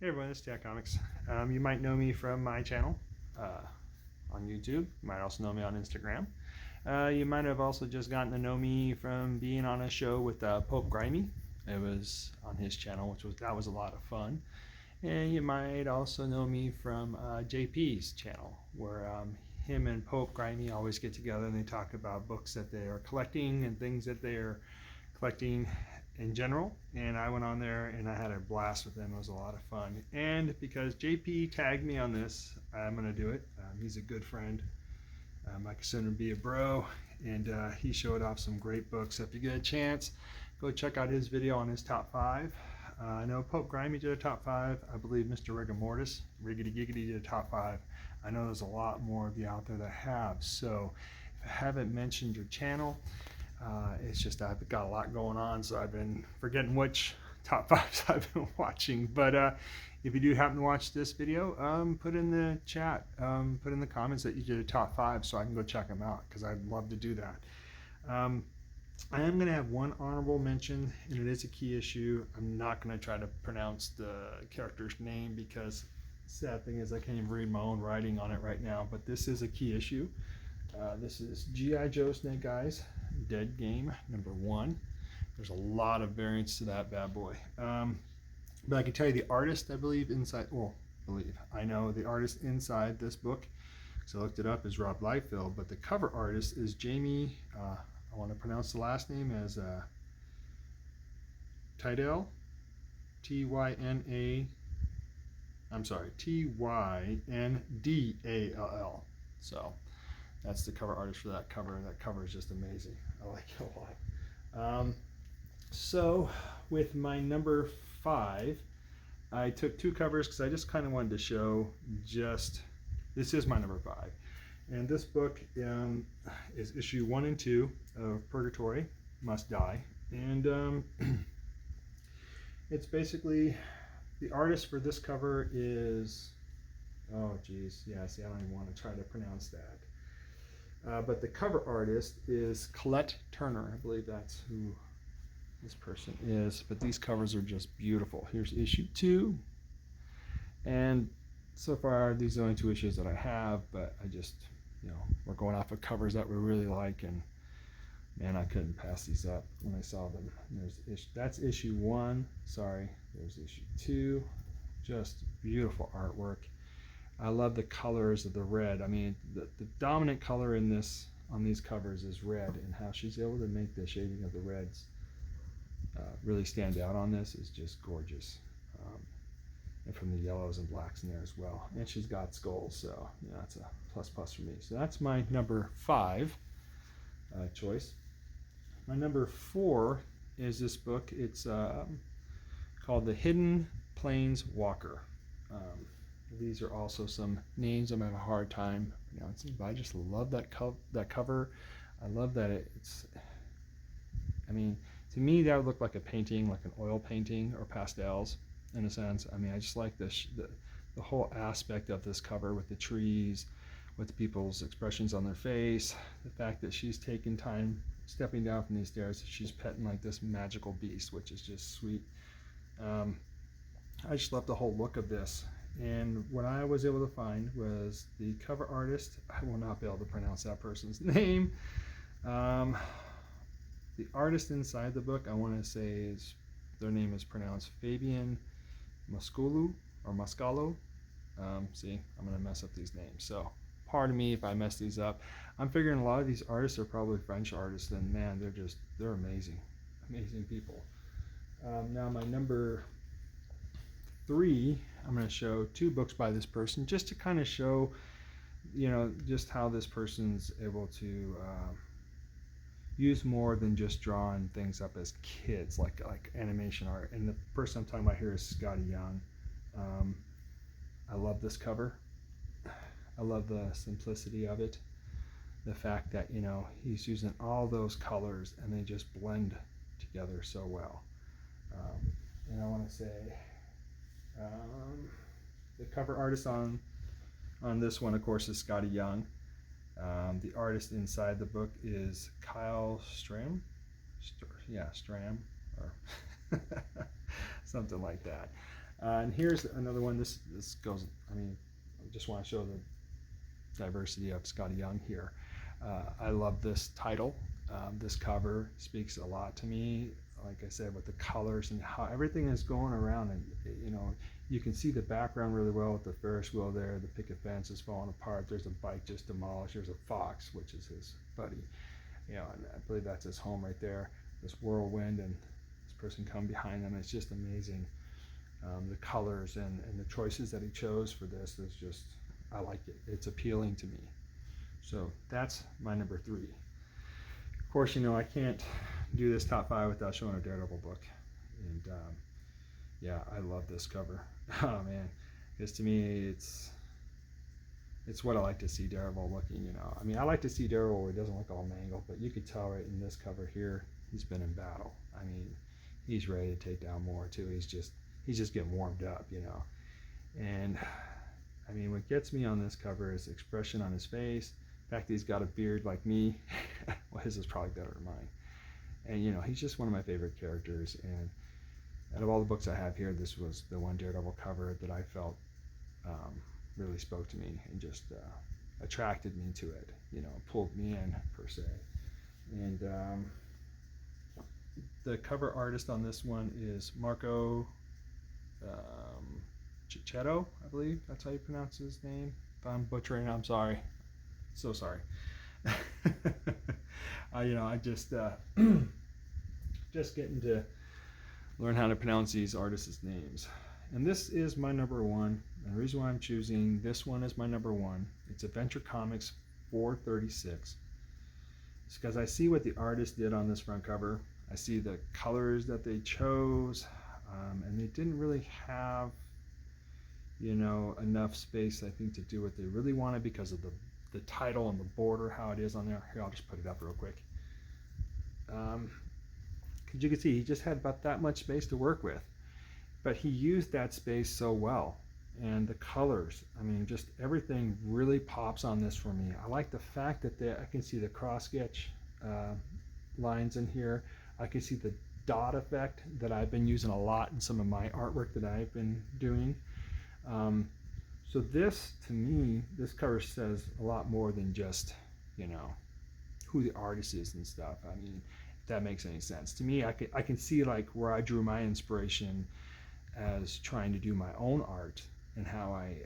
Hey everyone, it's Jack Comics. You might know me from my channel on YouTube. You might also know me on Instagram. You might have also just gotten to know me from being on a show with Pope Grimy. It was on his channel, that was a lot of fun. And you might also know me from JP's channel, where him and Pope Grimy always get together and they talk about books that they are collecting and things that they are collecting in general. And I went on there and I had a blast with them. It was a lot of fun. And because JP tagged me on this, I'm going to do it. He's a good friend. I consider him to be a bro, and he showed off some great books. So if you get a chance, go check out his video on his top 5. I know Pope Grimy did a top 5. I believe Mr. Rigor Mortis, Riggedy Giggity, did a top 5. I know there's a lot more of you out there that have. So if I haven't mentioned your channel, it's just I've got a lot going on, so I've been forgetting which top 5s I've been watching. But if you do happen to watch this video, put in the chat, put in the comments that you did a top 5 so I can go check them out, because I'd love to do that. I am going to have one honorable mention, and it is a key issue. I'm not going to try to pronounce the character's name because sad thing is I can't even read my own writing on it right now, but this is a key issue. This is G.I. Joe Snake Eyes Dead Game #1. There's a lot of variants to that bad boy. But I can tell you the artist, I believe, I know the artist inside this book, so I looked it up, is Rob Liefeld, but the cover artist is Jamie, I want to pronounce the last name as Tydell, Tyndall. So that's the cover artist for that cover, and that cover is just amazing. I like it a lot. So with my number 5, I took 2 covers because I just kind of wanted to show this is my number 5. And this book is issue 1 and 2 of Purgatory Must Die. And it's basically, the artist for this cover is, oh geez, yeah, see, I don't even want to try to pronounce that. But the cover artist is Colette Turner. I believe that's who this person is. But these covers are just beautiful. Here's issue 2. And so far, these are the only 2 issues that I have, but I just, we're going off of covers that we really like, and man, I couldn't pass these up when I saw them. That's issue 1. Sorry, there's issue 2. Just beautiful artwork. I love the colors of the red. I mean, the dominant color in on these covers is red, and how she's able to make the shading of the reds really stand out on this is just gorgeous. And from the yellows and blacks in there as well. And she's got skulls, so that's a plus for me. So that's my number 5 choice. My number 4 is this book. It's called The Hidden Plains Walker. These are also some names I'm having a hard time pronouncing, but I just love that cover. I love that to me that would look like a painting, like an oil painting or pastels in a sense. I just like the whole aspect of this cover with the trees, with the people's expressions on their face, the fact that she's taking time stepping down from these stairs, she's petting like this magical beast, which is just sweet. I just love the whole look of this. And what I was able to find was the cover artist. I will not be able to pronounce that person's name. The artist inside the book, I want to say their name is pronounced Fabian Mascolo. See, I'm going to mess up these names. So pardon me if I mess these up. I'm figuring a lot of these artists are probably French artists, and man, they're amazing. Amazing people. Now my number 3, I'm going to show 2 books by this person just to kind of show, just how this person's able to use more than just drawing things up as kids, like animation art. And the person I'm talking about here is Scotty Young. I love this cover. I love the simplicity of it. The fact that, he's using all those colors and they just blend together so well. And I want to say the cover artist on this one, of course, is Scotty Young. The artist inside the book is Kyle Stram, or something like that. And here's another one. This goes, I mean, I just want to show the diversity of Skottie Young here. I love this title. This cover speaks a lot to me. Like I said, with the colors and how everything is going around, and you know, you can see the background really well with the Ferris wheel there. The picket fence is falling apart. There's a bike just demolished. There's a fox, which is his buddy. You know, and I believe that's his home right there. This whirlwind and this person come behind them. It's just amazing. The colors and the choices that he chose for this is just, I like it. It's appealing to me. So that's my number 3. Of course, you know, I can't do this top 5 without showing a Daredevil book. And yeah, I love this cover. Oh man, because to me, it's what I like to see Daredevil looking, you know. I mean, I like to see Daredevil where he doesn't look all mangled, but you could tell right in this cover here, he's been in battle. I mean, he's ready to take down more too. He's just getting warmed up, you know. And I mean, what gets me on this cover is the expression on his face. The fact that he's got a beard like me. Well, his is probably better than mine. And you know, he's just one of my favorite characters. And out of all the books I have here, this was the one Daredevil cover that I felt really spoke to me and just attracted me to it. You know, pulled me in per se. And the cover artist on this one is Marco Checchetto, I believe that's how you pronounce his name. If I'm butchering, I'm sorry. So sorry. You know, I just getting to learn how to pronounce these artists' names. And this is my number 1. And the reason why I'm choosing this one as my number 1, it's Adventure Comics 436. It's because I see what the artist did on this front cover. I see the colors that they chose, and they didn't really have, you know, enough space, I think, to do what they really wanted because of the title and the border, how it is on there. Here, I'll just put it up real quick. Because you can see he just had about that much space to work with, but he used that space so well. And the colors, I mean, just everything really pops on this for me. I like the fact that I can see the cross sketch lines in here. I can see the dot effect that I've been using a lot in some of my artwork that I've been doing. So this, to me, this cover says a lot more than just, you know, who the artist is and stuff. I mean, if that makes any sense. To me, I can see like where I drew my inspiration as trying to do my own art and how I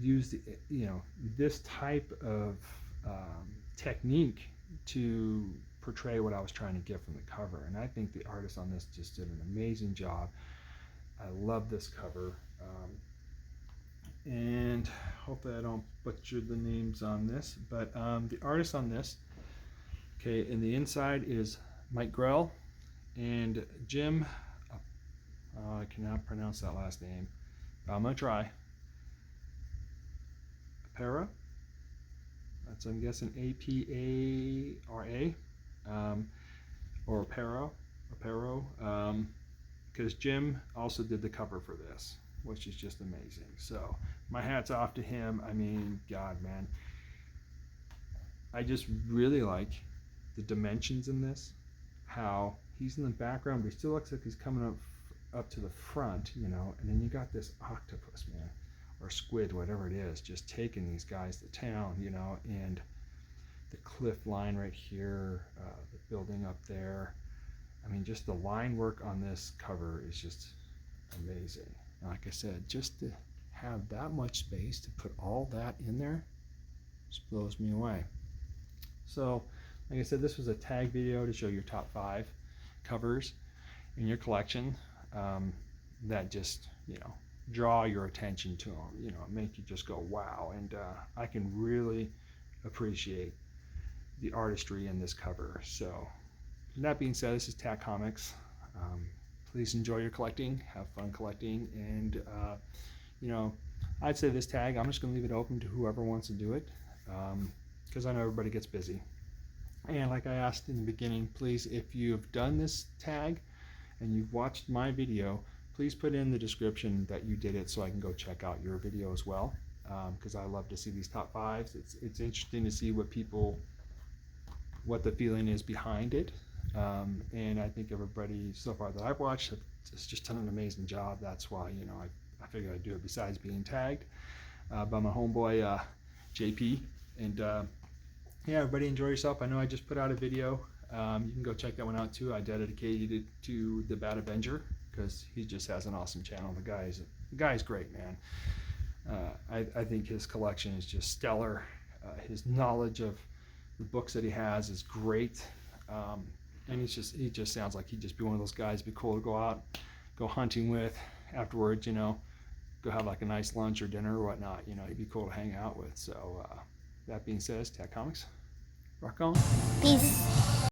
use the, you know, this type of technique to portray what I was trying to get from the cover. And I think the artist on this just did an amazing job. I love this cover. And hopefully I don't butcher the names on this, but the artist on this, okay, in the inside is Mike Grell and Jim, I cannot pronounce that last name, but I'm going to try. Aparo, that's, I'm guessing A-P-A-R-A, or Aparo, because Jim also did the cover for this, which is just amazing. So my hat's off to him. I mean, God, man, I just really like the dimensions in this, how he's in the background, but he still looks like he's coming up to the front, you know, and then you got this octopus, man, or squid, whatever it is, just taking these guys to town, you know, and the cliff line right here, the building up there. I mean, just the line work on this cover is just amazing. Like I said, just to have that much space to put all that in there just blows me away. So, like I said, this was a tag video to show your top 5 covers in your collection that just, you know, draw your attention to them, you know, make you just go wow. And I can really appreciate the artistry in this cover. So, that being said, this is Tack Comics. Please enjoy your collecting, have fun collecting, and you know, I'd say this tag, I'm just going to leave it open to whoever wants to do it, because I know everybody gets busy. And like I asked in the beginning, please, if you've done this tag and you've watched my video, please put in the description that you did it so I can go check out your video as well, because I love to see these top 5s. It's interesting to see what the feeling is behind it. And I think everybody so far that I've watched has just done an amazing job. That's why, you know, I figured I'd do it besides being tagged by my homeboy JP. And yeah, everybody enjoy yourself. I know I just put out a video. You can go check that one out too. I dedicated it to the Bat Avenger because he just has an awesome channel. The guy's great, man. I think his collection is just stellar. His knowledge of the books that he has is great. And he just sounds like he'd just be one of those guys. Be cool to go out, go hunting with afterwards, you know, go have like a nice lunch or dinner or whatnot. You know, he'd be cool to hang out with. So that being said, Stack Comics, rock on. Peace.